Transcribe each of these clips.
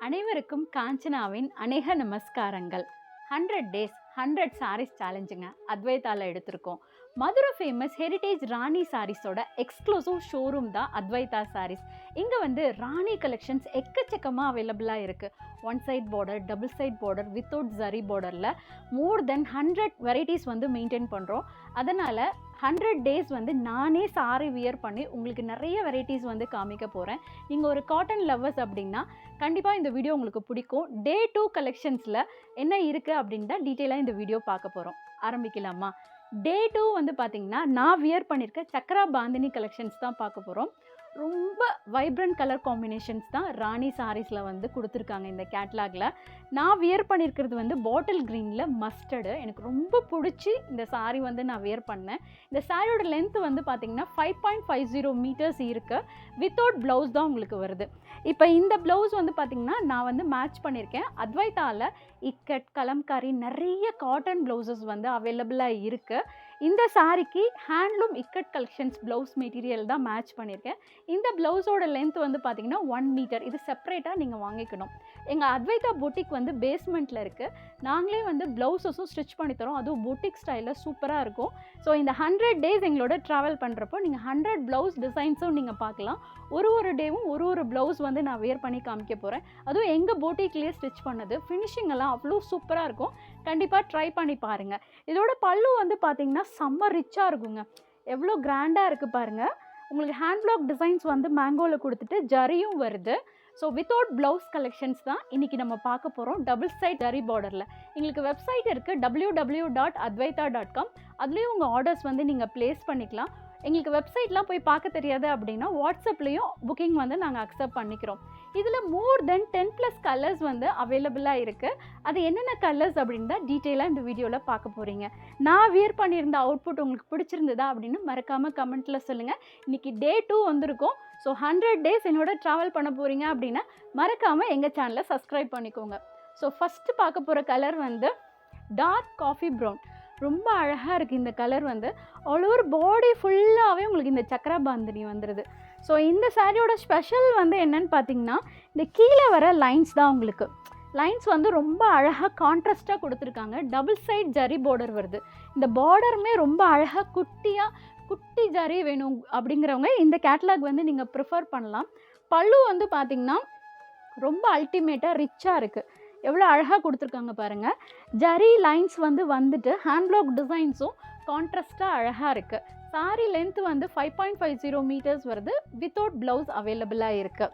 அனைவருக்கும் காஞ்சனாவின் அநேக நமஸ்காரங்கள். 100 டேஸ் 100 சாரீஸ் சேலஞ்சுங்க அத்வைதால எடுத்திருக்கோம். மதுரை ஃபேமஸ் ஹெரிட்டேஜ் ராணி சாரீஸோட எக்ஸ்க்ளூசிவ் ஷோரூம் தான் அத்வைதா சாரீஸ். இங்கே வந்து ராணி கலெக்ஷன்ஸ் எக்கச்சக்கமாக அவைலபிளாக இருக்குது. One side border, double side border, without zari பார்டரில் மோர் தென் 100 வெரைட்டிஸ் வந்து மெயின்டைன் பண்ணுறோம். அதனால் 100 டேஸ் வந்து நானே சாரி வியர் பண்ணி உங்களுக்கு நிறைய வெரைட்டிஸ் வந்து காமிக்க போகிறேன். நீங்கள் ஒரு காட்டன் லவ்வர்ஸ் அப்படின்னா கண்டிப்பாக இந்த வீடியோ உங்களுக்கு பிடிக்கும். டே 2 கலெக்ஷன்ஸில் என்ன இருக்குது அப்படின்னு தான் டீட்டெயிலாக இந்த வீடியோ பார்க்க போகிறோம். ஆரம்பிக்கலாமா? டே 2 வந்து பார்த்திங்கன்னா நான் வியர் பண்ணியிருக்க சக்ரா பாந்தினி கலெக்ஷன்ஸ் தான் பார்க்க போகிறோம். ரொம்ப வைப்ரண்ட் கலர் காம்பினேஷன்ஸ் தான் ராணி சாரீஸில் வந்து கொடுத்துருக்காங்க. இந்த கேட்லாகில் நான் வியர் பண்ணியிருக்கிறது வந்து பாட்டில் க்ரீனில் மஸ்டர்டு. எனக்கு ரொம்ப பிடிச்சி இந்த சாரீ வந்து நான் வியர் பண்ணேன். இந்த சாரியோட லென்த் வந்து பார்த்திங்கன்னா 5.50 மீட்டர்ஸ் இருக்குது. வித்தவுட் ப்ளவுஸ் தான் உங்களுக்கு வருது. இப்போ இந்த ப்ளவுஸ் வந்து பார்த்திங்கன்னா நான் வந்து மேட்ச் பண்ணியிருக்கேன். அத்வைதாவில் இக்கட், கலம்காரி நிறைய காட்டன் ப்ளவுசஸ் வந்து அவைலபிளாக இருக்குது. இந்த சாரிக்கு handloom ikat collections blouse material தான் மேட்ச் பண்ணியிருக்கேன். இந்த ப்ளவுஸோட லென்த் வந்து பார்த்திங்கன்னா 1 மீட்டர். இது செப்பரேட்டாக நீங்கள் வாங்கிக்கணும். எங்கள் அத்வைதா பொட்டிக் வந்து பேஸ்மெண்ட்டில் இருக்குது. நாங்களே வந்து ப்ளவுஸஸும் ஸ்டிச் பண்ணி தரோம். அதுவும் பொட்டிக் ஸ்டைலில் சூப்பராக இருக்கும். ஸோ இந்த 100 டேஸ் எங்களோட ட்ராவல் பண்ணுறப்போ நீங்கள் 100 ப்ளவுஸ் டிசைன்ஸும் நீங்கள் பார்க்கலாம். ஒரு டேவும் ஒரு ப்ளவுஸ் வந்து நான் வியர் பண்ணி காமிக்க போகிறேன். அதுவும் எங்கள் பொட்டிக்லேயே ஸ்டிச் பண்ணது. ஃபினிஷிங் எல்லாம் அவ்வளோ சூப்பராக இருக்கும். கண்டிப்பாக ட்ரை பண்ணி பாருங்கள். இதோட பல்லு வந்து பார்த்திங்கன்னா செம்ம ரிச்சாக இருக்குங்க. எவ்வளோ கிராண்டாக இருக்குது பாருங்கள். உங்களுக்கு ஹேண்ட் பிளாக் டிசைன்ஸ் வந்து மேங்கோவில் கொடுத்துட்டு ஜரியும் வருது. ஸோ வித்தவுட் ப்ளவுஸ் கலெக்ஷன்ஸ் தான் இன்றைக்கி நம்ம பார்க்க போகிறோம். டபுள் சைட் ஜரி பார்டரில் எங்களுக்கு வெப்சைட் இருக்குது www.advaita.com. அதுலேயும் உங்கள் ஆர்டர்ஸ் வந்து நீங்கள் ப்ளேஸ் பண்ணிக்கலாம். எங்களுக்கு வெப்சைட்லாம் போய் பார்க்க தெரியாது அப்படின்னா வாட்ஸ்அப்லேயும் புக்கிங் வந்து நாங்கள் அக்செப்ட் பண்ணிக்கிறோம். இதில் மோர் தென் 10+ கலர்ஸ் வந்து அவைலபிளாக இருக்குது. அது என்னென்ன கலர்ஸ் அப்படின்னு தான் டீட்டெயிலாக இந்த வீடியோவில் பார்க்க போகிறீங்க. நான் வியர் பண்ணியிருந்த அவுட்புட் உங்களுக்கு பிடிச்சிருந்ததா அப்படின்னு மறக்காமல் கமெண்ட்டில் சொல்லுங்கள். இன்றைக்கி டே 2 வந்திருக்கோம். ஸோ 100 டேஸ் என்னோட ட்ராவல் பண்ண போகிறீங்க அப்படின்னா மறக்காமல் எங்கள் சேனலை சப்ஸ்கிரைப் பண்ணிக்கோங்க. ஸோ ஃபஸ்ட்டு பார்க்க போகிற கலர் வந்து டார்க் காஃபி ப்ரௌன். ரொம்ப அழகாக இருக்குது இந்த கலர் வந்து. ஆல் ஓவர் பாடி ஃபுல்லாகவே உங்களுக்கு இந்த சக்ரா பாந்தினி வந்துடுது. ஸோ இந்த சாரியோட ஸ்பெஷல் வந்து என்னன்னு பார்த்தீங்கன்னா இந்த கீழே வர லைன்ஸ் தான். உங்களுக்கு லைன்ஸ் வந்து ரொம்ப அழகாக கான்ட்ராஸ்ட்டாக கொடுத்துருக்காங்க. டபுள் சைட் ஜரி பார்டர் வருது. இந்த பார்டருமே ரொம்ப அழகாக குட்டி ஜரி வேணும் அப்படிங்கிறவங்க இந்த கேட்லாக் வந்து நீங்கள் ப்ரிஃபர் பண்ணலாம். பல்லு வந்து பார்த்திங்கன்னா ரொம்ப அல்டிமேட்டாக ரிச்சாக இருக்குது. எவ்வளோ அழகாக கொடுத்துருக்காங்க பாருங்கள். ஜரி லைன்ஸ் வந்துட்டு ஹேண்ட் பிளாக் டிசைன்ஸும் கான்ட்ராஸ்ட்டாக அழகாக இருக்குது. சாரி லென்த் வந்து 5.50 மீட்டர்ஸ் வருது. வித்தவுட் ப்ளவுஸ் அவைலபிளாக இருக்குது.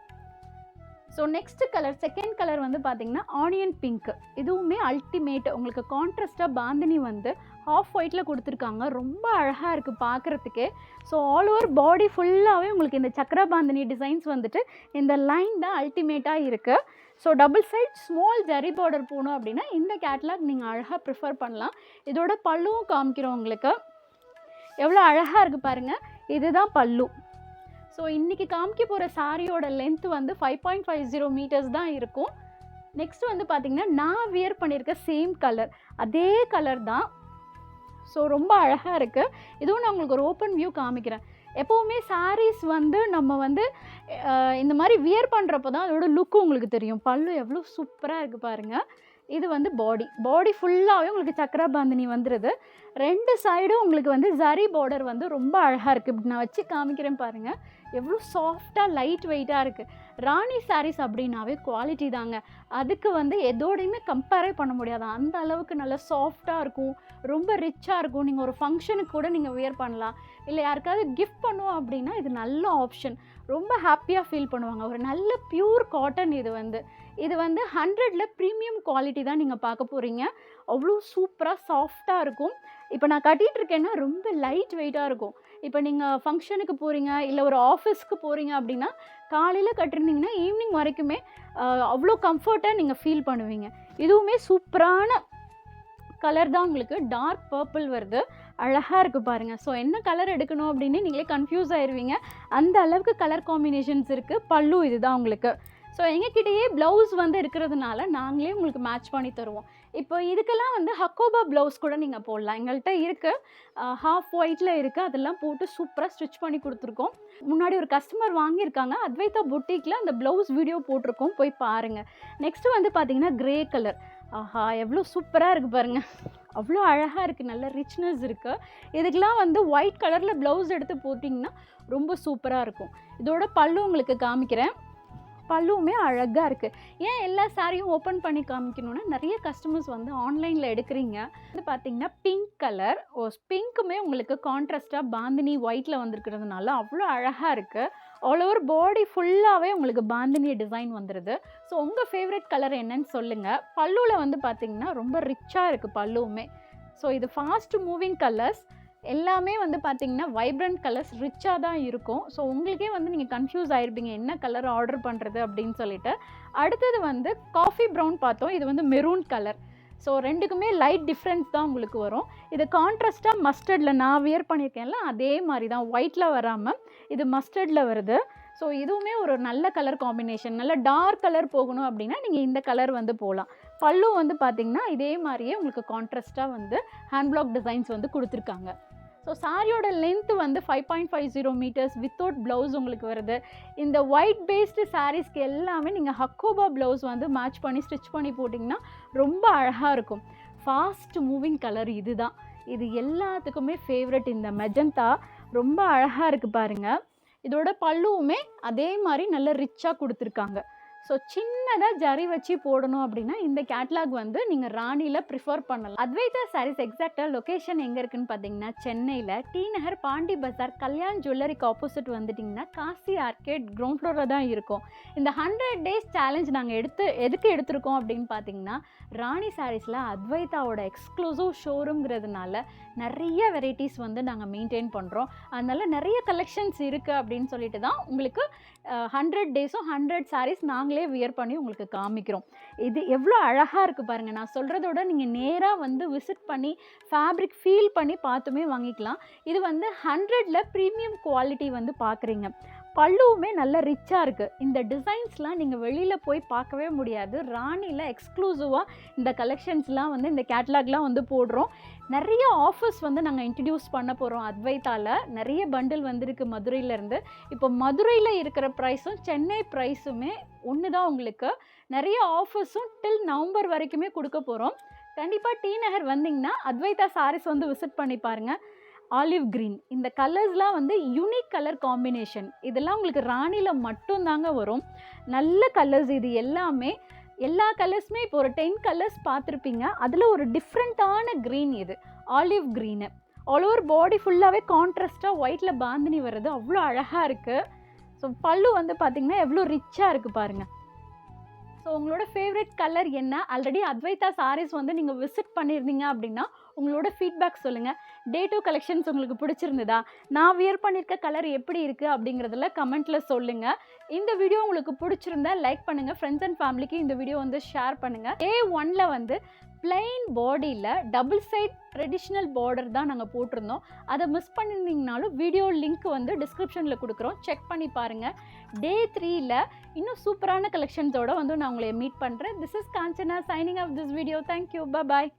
So next colour, second colour வந்து பார்த்திங்கன்னா ஆனியன் பிங்க். இதுவுமே அல்டிமேட். உங்களுக்கு கான்ட்ராஸ்ட்டாக பாந்தினி வந்து ஆஃப் ஒயிட்டில் கொடுத்துருக்காங்க. ரொம்ப அழகாக இருக்குது பார்க்குறதுக்கே. ஸோ ஆல் ஓவர் பாடி ஃபுல்லாகவே உங்களுக்கு இந்த சக்ரா பாந்தினி டிசைன்ஸ் வந்துட்டு இந்த லைன் தான் அல்டிமேட்டாக இருக்குது. So double side small zari border போகணும் அப்படின்னா இந்த கேட்லாக் நீங்கள் அழகாக ப்ரிஃபர் பண்ணலாம். இதோட பல்லுவும் காமிக்கிறோம் உங்களுக்கு. எவ்வளோ அழகாக இருக்குது பாருங்கள். இதுதான் பல்லு. ஸோ இன்றைக்கி காமிக்க போகிற சாரியோட லென்த் வந்து 5.50 மீட்டர்ஸ் தான் இருக்கும். நெக்ஸ்ட் வந்து பார்த்திங்கன்னா நான் வியர் பண்ணியிருக்க சேம் கலர், அதே கலர் தான். ஸோ ரொம்ப அழகாக இருக்குது. இதுவும் நான் உங்களுக்கு ஒரு ஓப்பன் வியூ காமிக்கிறேன். எப்போவுமே சாரீஸ் வந்து நம்ம வந்து இந்த மாதிரி வியர் பண்ணுறப்போ தான் அதோட லுக்கு உங்களுக்கு தெரியும். பல்லு எவ்வளோ சூப்பராக இருக்குது பாருங்கள். இது வந்து பாடி ஃபுல்லாகவே உங்களுக்கு சக்ரா பாந்தினி வந்துடுது. 2 சைடும் உங்களுக்கு வந்து ஜரி பார்டர் வந்து ரொம்ப அழகாக இருக்குது. இப்படி நான் வச்சு காமிக்கிறேன் பாருங்கள். எவ்வளோ சாஃப்டாக லைட் வெயிட்டாக இருக்குது. ராணி சாரீஸ் அப்படின்னாவே குவாலிட்டி தாங்க. அதுக்கு வந்து எதோடையுமே கம்பேரே பண்ண முடியாது. அந்த அளவுக்கு நல்லா சாஃப்டாக இருக்கும், ரொம்ப ரிச்சாக இருக்கும். நீங்கள் ஒரு ஃபங்க்ஷனுக்கு கூட நீங்கள் வியர் பண்ணலாம். இல்லை யாருக்காவது கிஃப்ட் பண்ணுவோம் அப்படின்னா இது நல்ல ஆப்ஷன். ரொம்ப ஹாப்பியாக ஃபீல் பண்ணுவாங்க. ஒரு நல்ல பியூர் காட்டன். இது வந்து 100ல் ப்ரீமியம் குவாலிட்டி தான் நீங்கள் பார்க்க போகிறீங்க. அவ்வளோ சூப்பராக சாஃப்டாக இருக்கும். இப்போ நான் கட்டிகிட்டு இருக்கேன்னா ரொம்ப லைட் வெயிட்டாக இருக்கும். இப்போ நீங்கள் ஃபங்க்ஷனுக்கு போகிறீங்க இல்லை ஒரு ஆஃபீஸ்க்கு போகிறீங்க அப்படின்னா காலையில் கட்டிருந்தீங்கன்னா ஈவினிங் வரைக்குமே அவ்வளோ கம்ஃபர்ட்டாக நீங்கள் ஃபீல் பண்ணுவீங்க. இதுவுமே சூப்பரான கலர் தான். உங்களுக்கு டார்க் பர்பிள் வருது. அழகாக இருக்குது பாருங்கள். ஸோ என்ன கலர் எடுக்கணும் அப்படின்னு நீங்களே கன்ஃபியூஸ் ஆயிடுவீங்க. அந்த அளவுக்கு கலர் காம்பினேஷன்ஸ் இருக்குது. பல்லு இதுதான் உங்களுக்கு. ஸோ எங்ககிட்டயே ப்ளவுஸ் வந்து இருக்கிறதுனால நாங்களே உங்களுக்கு மேட்ச் பண்ணி தருவோம். இப்போ இதுக்கெல்லாம் வந்து ஹக்கோபா ப்ளவுஸ் கூட நீங்கள் போடலாம். எங்கள்கிட்ட இருக்குது, ஹாஃப் ஒயிட்டில் இருக்குது. அதெல்லாம் போட்டு சூப்பராக ஸ்டிச் பண்ணி கொடுத்துருக்கோம். முன்னாடி ஒரு கஸ்டமர் வாங்கியிருக்காங்க. அத்வைதா புட்டிக்கில் அந்த ப்ளவுஸ் வீடியோ போட்டிருக்கோம், போய் பாருங்கள். நெக்ஸ்ட்டு வந்து பார்த்திங்கன்னா க்ரே கலர். ஆஹா, எவ்வளோ சூப்பராக இருக்குது பாருங்கள், அவ்வளோ அழகாக இருக்குது, நல்ல ரிச்னஸ் இருக்குது. இதுக்கெலாம் வந்து ஒயிட் கலரில் ப்ளவுஸ் எடுத்து போட்டிங்கன்னா ரொம்ப சூப்பராக இருக்கும். இதோட பல்லு உங்களுக்கு காமிக்கிறேன். பல்லுவுமே அழகாக இருக்குது. ஏன் எல்லா சாரியும் ஓப்பன் பண்ணி காமிக்கணுன்னா, நிறைய கஸ்டமர்ஸ் வந்து ஆன்லைனில் எடுக்கிறீங்க. இது பார்த்திங்கன்னா பிங்க் கலர். பிங்க்குமே உங்களுக்கு கான்ட்ராஸ்ட்டாக பாந்தினி ஒயிட்டில் வந்திருக்கிறதுனால அவ்வளோ அழகாக இருக்குது. ஆல் ஓவர் பாடி ஃபுல்லாகவே உங்களுக்கு பாந்தினி டிசைன் வந்துடுது. ஸோ உங்கள் ஃபேவரட் கலர் என்னன்னு சொல்லுங்கள். பல்லுவில் வந்து பார்த்திங்கன்னா ரொம்ப ரிச்சாக இருக்குது பல்லுவுமே. ஸோ இது ஃபாஸ்ட் மூவிங் கலர்ஸ் எல்லாமே வந்து பார்த்திங்கன்னா வைப்ரண்ட் கலர்ஸ் ரிச்சாக தான் இருக்கும். ஸோ உங்களுக்கே வந்து நீங்கள் கன்ஃபியூஸ் ஆகிருப்பீங்க என்ன கலர் ஆர்டர் பண்ணுறது அப்படின்னு சொல்லிட்டு. அடுத்தது வந்து காஃபி ப்ரௌன் பார்த்தோம். இது வந்து மெரூன் கலர். ஸோ ரெண்டுக்குமே லைட் டிஃப்ரென்ஸ் தான் உங்களுக்கு வரும். இது கான்ட்ராஸ்ட்டாக மஸ்டர்டில் நான் வியர் பண்ணியிருக்கேன்ல அதே மாதிரி தான், ஒயிட்டில் வராமல் இது மஸ்டர்டில் வருது. ஸோ இதுவுமே ஒரு நல்ல கலர் காம்பினேஷன். நல்ல டார்க் கலர் போகணும் அப்படின்னா நீங்கள் இந்த கலர் வந்து போகலாம். பல்லு வந்து பார்த்திங்கன்னா இதே மாதிரியே உங்களுக்கு கான்ட்ராஸ்ட்டாக வந்து ஹேண்ட் பிளாக் டிசைன்ஸ் வந்து கொடுத்துருக்காங்க. ஸோ சாரியோட லென்த்து வந்து 5.50 மீட்டர்ஸ் வித்தவுட் ப்ளவுஸ் உங்களுக்கு வருது. இந்த ஒயிட் பேஸ்டு சாரீஸ்க்கு எல்லாமே நீங்கள் ஹக்கோபா ப்ளவுஸ் வந்து மேட்ச் பண்ணி ஸ்டிச் பண்ணி போட்டிங்கன்னா ரொம்ப அழகாக இருக்கும். ஃபாஸ்ட் மூவிங் கலர் இது தான். இது எல்லாத்துக்குமே ஃபேவரட். இந்த மெஜந்தா ரொம்ப அழகாக இருக்குது பாருங்கள். இதோட பல்லுவுமே அதே மாதிரி நல்ல ரிச்சாக கொடுத்துருக்காங்க. ஸோ சின்னதாக ஜரி வச்சு போடணும் அப்படின்னா இந்த கேட்லாக் வந்து நீங்கள் ராணியில் ப்ரிஃபர் பண்ணலாம். அத்வைதா சாரீஸ் எக்ஸாக்டாக லொக்கேஷன் எங்கே இருக்குன்னு பார்த்தீங்கன்னா சென்னையில் டி நகர் பாண்டி பஜார் கல்யாண் ஜுவல்லரிக்கு ஆப்போசிட் வந்துட்டிங்கன்னா காசி ஆர்கேட் கிரவுண்ட் ஃப்ளோரில் தான் இருக்கும். இந்த 100 days சேலஞ்ச் நாங்கள் எதுக்கு எடுத்திருக்கோம் அப்படின்னு பார்த்தீங்கன்னா, ராணி சாரீஸில் அத்வைதாவோட எக்ஸ்க்ளூசிவ் ஷோரூம்ங்கிறதுனால நிறைய வெரைட்டிஸ் வந்து நாங்கள் மெயின்டைன் பண்ணுறோம். அதனால் நிறைய கலெக்ஷன்ஸ் இருக்குது அப்படின்னு சொல்லிட்டு தான் உங்களுக்கு 100 daysம் 100 sarees நாங்களே வியர் பண்ணி உங்களுக்கு காமிக்கிறோம். இது எவ்வளோ அழகாக இருக்குது பாருங்கள். நான் சொல்கிறதோட நீங்கள் நேராக வந்து விசிட் பண்ணி ஃபேப்ரிக் ஃபீல் பண்ணி பார்த்துமே வாங்கிக்கலாம். இது வந்து 100ல் ப்ரீமியம் குவாலிட்டி வந்து பார்க்குறீங்க. பல்லுவுமே நல்ல ரிச்சாக இருக்குது. இந்த டிசைன்ஸ்லாம் நீங்கள் வெளியில் போய் பார்க்கவே முடியாது. ராணியில் எக்ஸ்க்ளூசிவாக இந்த கலெக்ஷன்ஸ்லாம் வந்து இந்த கேட்லாக்லாம் வந்து போடுறோம். நிறைய ஆஃபர்ஸ் வந்து நாங்கள் இன்ட்ரடியூஸ் பண்ண போகிறோம். அத்வைதாவில் நிறைய பண்டில் வந்திருக்கு மதுரையிலேருந்து. இப்போ மதுரையில் இருக்கிற ப்ரைஸும் சென்னை ப்ரைஸுமே ஒன்று தான். உங்களுக்கு நிறைய ஆஃபர்ஸும் டில் நவம்பர் வரைக்குமே கொடுக்க போகிறோம். கண்டிப்பாக டி நகர் வந்தீங்கன்னா அத்வைதா சாரீஸ் வந்து விசிட் பண்ணி பாருங்கள். ஆலிவ் க்ரீன் இந்த கலர்ஸ்லாம் வந்து யூனிக் கலர் காம்பினேஷன். இதெல்லாம் உங்களுக்கு ராணியில் மட்டும்தாங்க வரும். நல்ல கலர்ஸ் இது எல்லாமே. எல்லா கலர்ஸுமே இப்போ ஒரு 10 கலர்ஸ் பார்த்துருப்பீங்க. அதில் ஒரு டிஃப்ரெண்ட்டான க்ரீன் இது olive green. All over body ஃபுல்லாகவே கான்ட்ராஸ்ட்டாக ஒயிட்டில் பாந்தினி வருது. அவ்வளோ அழகாக இருக்குது. ஸோ பல்லு வந்து பார்த்திங்கன்னா எவ்வளோ ரிச்சாக இருக்குது பாருங்கள். ஸோ உங்களோட ஃபேவரட் கலர் என்ன? ஆல்ரெடி அத்வைதா சாரீஸ் வந்து நீங்கள் விசிட் பண்ணியிருந்தீங்க அப்படின்னா உங்களோட ஃபீட்பேக் சொல்லுங்கள். டே 2 கலெக்ஷன்ஸ் உங்களுக்கு பிடிச்சிருந்ததா? நான் வியர் பண்ணியிருக்க கலர் எப்படி இருக்குது அப்படிங்கிறதுல கமெண்ட்டில் சொல்லுங்கள். இந்த வீடியோ உங்களுக்கு பிடிச்சிருந்தா லைக் பண்ணுங்கள். ஃப்ரெண்ட்ஸ் அண்ட் ஃபேமிலிக்கு இந்த வீடியோ வந்து ஷேர் பண்ணுங்கள். டே 1ல் வந்து பிளெயின் பாடியில் டபுள் சைட் ட்ரெடிஷ்னல் பார்டர் தான் நாங்கள் போட்டிருந்தோம். அதை மிஸ் பண்ணியிருந்தீங்கனாலும் வீடியோ லிங்க் வந்து டிஸ்கிரிப்ஷனில் கொடுக்குறோம், செக் பண்ணி பாருங்கள். டே 3ல் இன்னும் சூப்பரான கலெக்ஷன்ஸோடு வந்து நான் உங்களை மீட் பண்ணுறேன். This is Kanchana signing off this video. Thank you, bye.